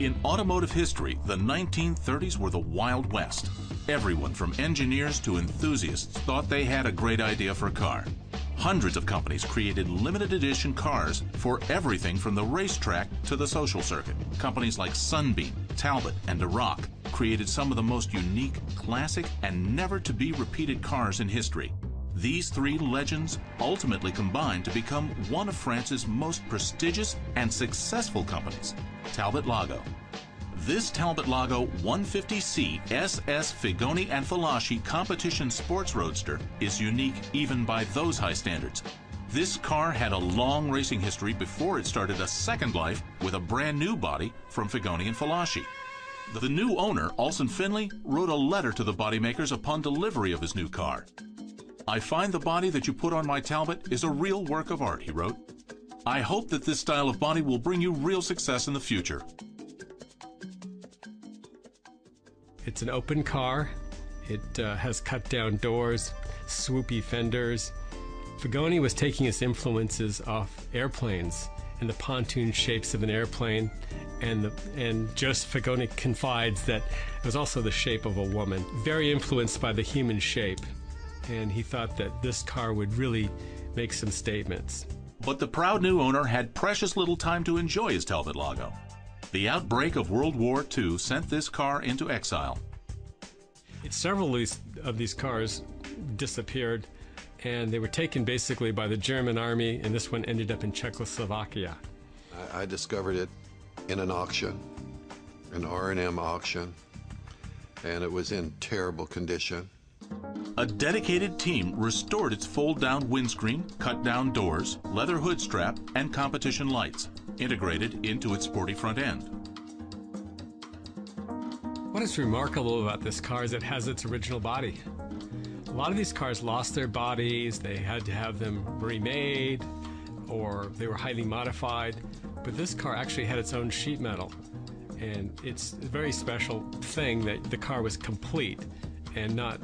In automotive history, the 1930s were the Wild West. Everyone from engineers to enthusiasts thought they had a great idea for a car. Hundreds of companies created limited edition cars for everything from the racetrack to the social circuit. Companies like Sunbeam, Talbot, and Duroc created some of the most unique, classic, and never-to-be-repeated cars in history. These three legends ultimately combined to become one of France's most prestigious and successful companies, TalbotLago. This TalbotLago 150C SS Figoni and Falaschi competition sports roadster is unique even by those high standards. This car had a long racing history before it started a second life with a brand new body from Figoni and Falaschi. The new owner, Alson Finley, wrote a letter to the bodymakers upon delivery of his new car. "I find the body that you put on my Talbot is a real work of art," he wrote. "I hope that this style of body will bring you real success in the future." It's an open car. It has cut-down doors, swoopy fenders. Figoni was taking its influences off airplanes and the pontoon shapes of an airplane, and Joseph Figoni confides that it was also the shape of a woman, very influenced by the human shape, and he thought that this car would really make some statements. But the proud new owner had precious little time to enjoy his TalbotLago. The outbreak of World War II sent this car into exile. Several of these cars disappeared, and they were taken basically by the German army, and this one ended up in Czechoslovakia. I discovered it in an auction, an R&M auction, and it was in terrible condition. A dedicated team restored its fold-down windscreen, cut-down doors, leather hood strap, and competition lights, integrated into its sporty front end. What is remarkable about this car is it has its original body. A lot of these cars lost their bodies, they had to have them remade, or they were highly modified, but this car actually had its own sheet metal. And it's a very special thing that the car was complete and not,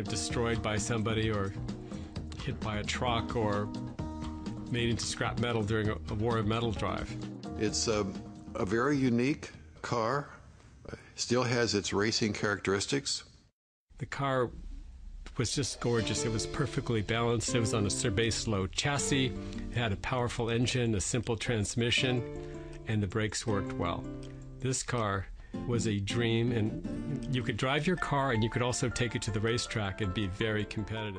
destroyed by somebody or hit by a truck or made into scrap metal during a war of metal drive. It's a very unique car. Still has its racing characteristics. The car was just gorgeous. It was perfectly balanced. It was on a Serbase-low chassis. It had a powerful engine, a simple transmission, and the brakes worked well. This car was a dream, and you could drive your car and you could also take it to the racetrack and be very competitive.